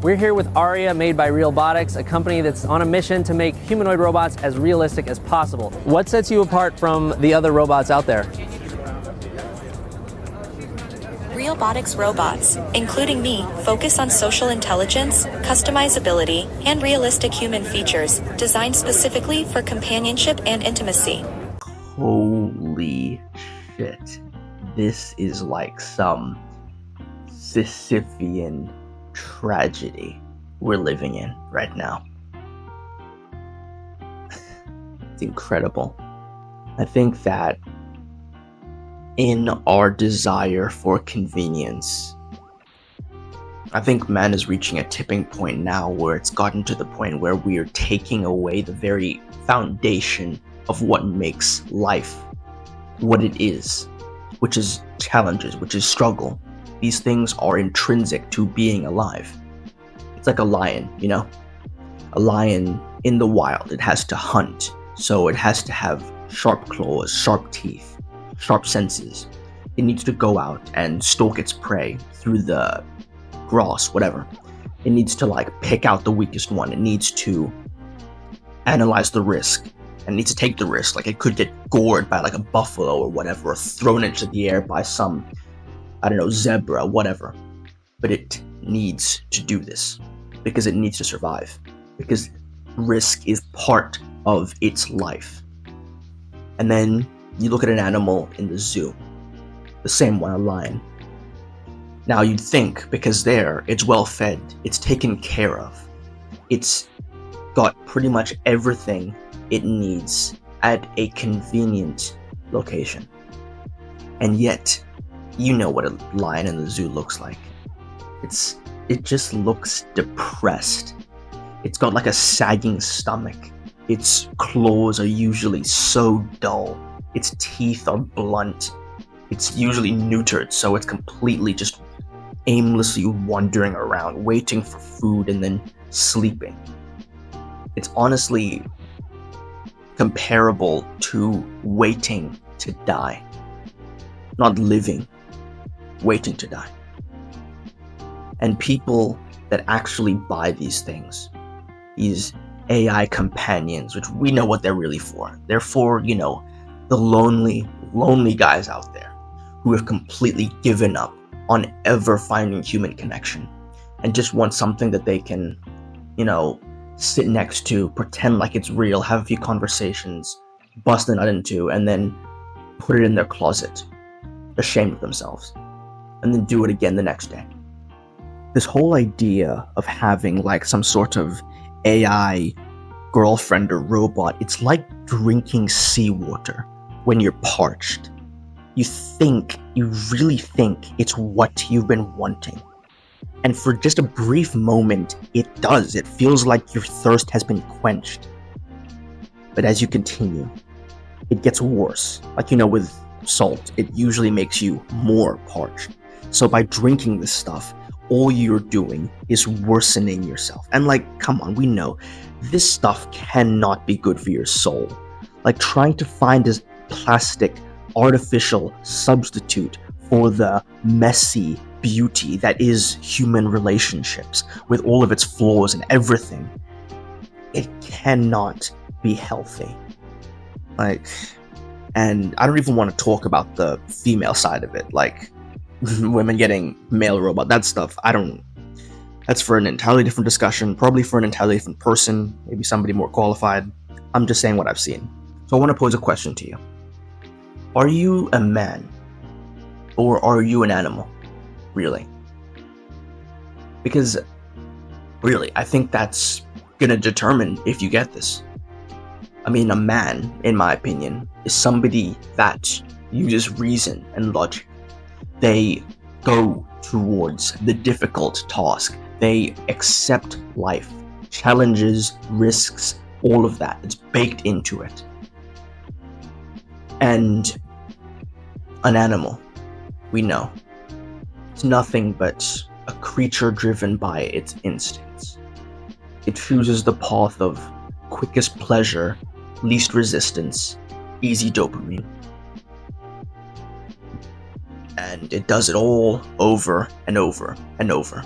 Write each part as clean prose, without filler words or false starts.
We're here with Aria, made by Realbotics, a company that's on a mission to make humanoid robots as realistic as possible. What sets you apart from the other robots out there? Realbotics robots, including me, focus on social intelligence, customizability, and realistic human features, designed specifically for companionship and intimacy. Holy shit. This is like some Sisyphean tragedy we're living in right now. It's incredible. I think that in our desire for convenience, I think man is reaching a tipping point now where it's gotten to the point where we are taking away the very foundation of what makes life what it is, which is challenges, which is struggle. These things are intrinsic to being alive. It's like a lion, you know? A lion in the wild, it has to hunt, so it has to have sharp claws, sharp teeth, sharp senses. It needs to go out and stalk its prey through the grass, whatever. It needs to like pick out the weakest one. It needs to analyze the risk and needs to take the risk. Like it could get gored by like a buffalo or whatever, or thrown into the air by some, I don't know, zebra, whatever. But it needs to do this because it needs to survive, because risk is part of its life. And then you look at an animal in the zoo, the same one, a lion. Now you'd think, because there, it's well fed, it's taken care of, it's got pretty much everything it needs at a convenient location. And yet, you know what a lion in the zoo looks like. It just looks depressed. It's got like a sagging stomach. Its claws are usually so dull. Its teeth are blunt. It's usually neutered, so it's completely just aimlessly wandering around, waiting for food and then sleeping. It's honestly comparable to waiting to die. Not living, waiting to die. And people that actually buy these things, these AI companions, which we know what they're really for. They're for, you know, the lonely guys out there who have completely given up on ever finding human connection and just want something that they can, you know, sit next to, pretend like it's real, have a few conversations, bust a nut into, and then put it in their closet, ashamed of themselves, and then do it again the next day. This whole idea of having like some sort of AI girlfriend or robot, it's like drinking seawater when you're parched. You really think it's what you've been wanting. And for just a brief moment, it does. It feels like your thirst has been quenched. But as you continue, it gets worse. Like, you know, with salt, it usually makes you more parched. So by drinking this stuff, all you're doing is worsening yourself. And like, come on, we know this stuff cannot be good for your soul. Like trying to find this plastic, artificial substitute for the messy beauty that is human relationships with all of its flaws and everything. It cannot be healthy. Like, and I don't even want to talk about the female side of it, like women getting male robot, that stuff. That's for an entirely different discussion, probably for an entirely different person, maybe somebody more qualified. I'm just saying what I've seen. So I want to pose a question to you. Are you a man? Or are you an animal? Really? Because, really, I think that's gonna determine if you get this. I mean, a man, in my opinion, is somebody that uses reason and logic. They go towards the difficult task. They accept life, challenges, risks, all of that. It's baked into it. And an animal, we know, it's nothing but a creature driven by its instincts. It chooses the path of quickest pleasure, least resistance, easy dopamine. And it does it all over and over and over.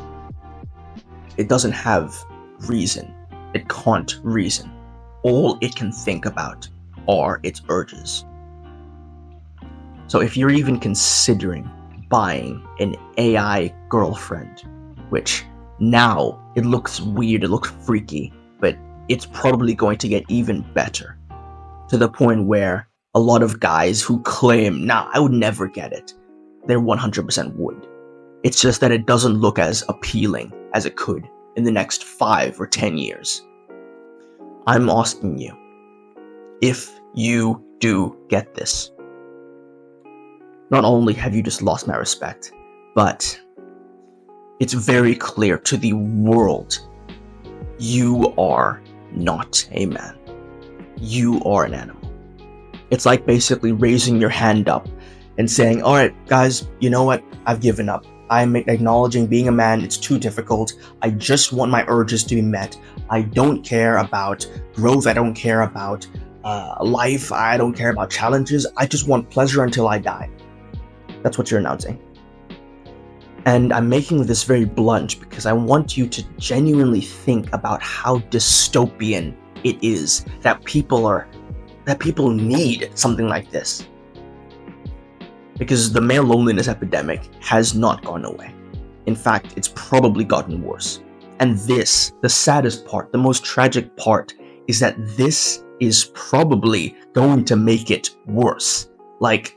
It doesn't have reason. It can't reason. All it can think about are its urges. So if you're even considering buying an AI girlfriend, which now it looks weird, it looks freaky, but it's probably going to get even better, to the point where a lot of guys who claim, nah, I would never get it, they 100% would. It's just that it doesn't look as appealing as it could in the next 5 or 10 years. I'm asking you, if you do get this, not only have you just lost my respect, but it's very clear to the world, you are not a man. You are an animal. It's like basically raising your hand up and saying, all right, guys, you know what? I've given up. I'm acknowledging being a man, it's too difficult. I just want my urges to be met. I don't care about growth. I don't care about life. I don't care about challenges. I just want pleasure until I die. That's what you're announcing. And I'm making this very blunt because I want you to genuinely think about how dystopian it is that people need something like this. Because the male loneliness epidemic has not gone away. In fact, it's probably gotten worse. And this, the saddest part, the most tragic part, is that this is probably going to make it worse. Like,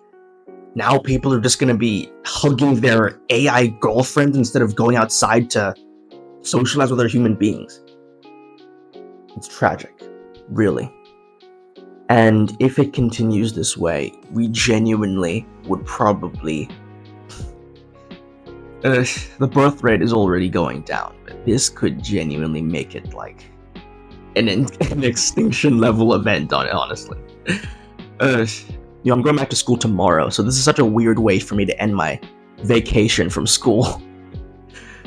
now people are just going to be hugging their AI girlfriends instead of going outside to socialize with other human beings. It's tragic, really. And if it continues this way, we genuinely would probably... the birth rate is already going down, but this could genuinely make it like an extinction level event, honestly. I'm going back to school tomorrow, so this is such a weird way for me to end my vacation from school.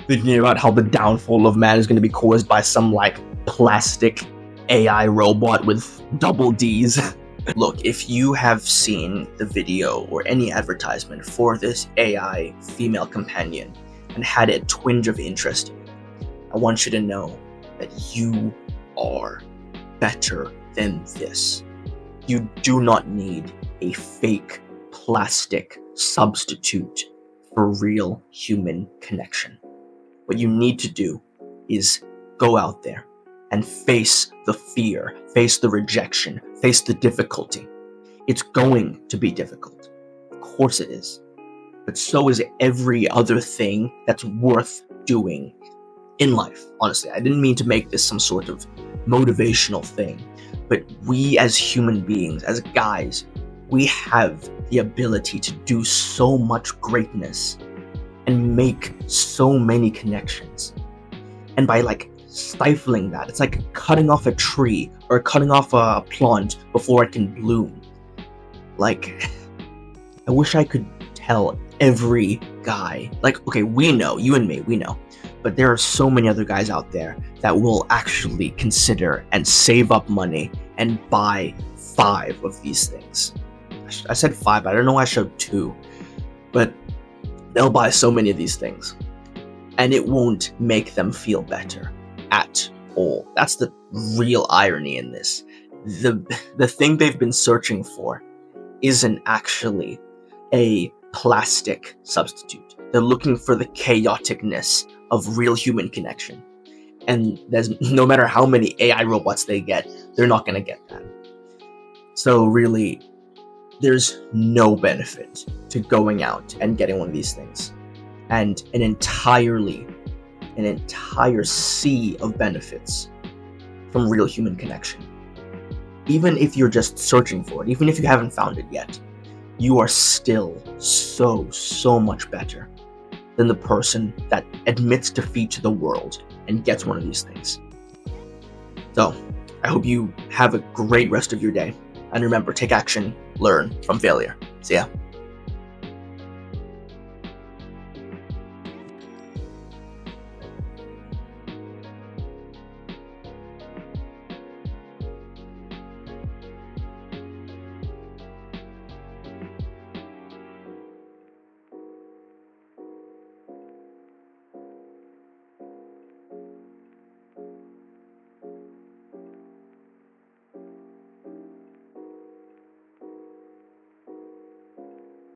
Thinking about how the downfall of man is going to be caused by some like plastic AI robot with double D's. Look, if you have seen the video or any advertisement for this AI female companion and had a twinge of interest in it, I want you to know that you are better than this. You do not need a fake plastic substitute for real human connection. What you need to do is go out there and face the fear, face the rejection, face the difficulty. It's going to be difficult. Of course it is. But so is every other thing that's worth doing in life. Honestly, I didn't mean to make this some sort of motivational thing, but we as human beings, as guys, we have the ability to do so much greatness and make so many connections. And by like stifling that, it's like cutting off a tree or cutting off a plant before it can bloom. Like, I wish I could tell every guy, like, okay, we know, you and me, we know, but there are so many other guys out there that will actually consider and save up money and buy 5 of these things. I said 5, I don't know why I showed 2, but they'll buy so many of these things and it won't make them feel better at all. That's the real irony in this. The thing they've been searching for isn't actually a plastic substitute. They're looking for the chaoticness of real human connection. And there's no matter how many AI robots they get, they're not going to get that. So really, there's no benefit to going out and getting one of these things. And an entire sea of benefits from real human connection. Even if you're just searching for it, even if you haven't found it yet, you are still so much better than the person that admits defeat to the world and gets one of these things. So, I hope you have a great rest of your day. And remember, take action, learn from failure. See ya.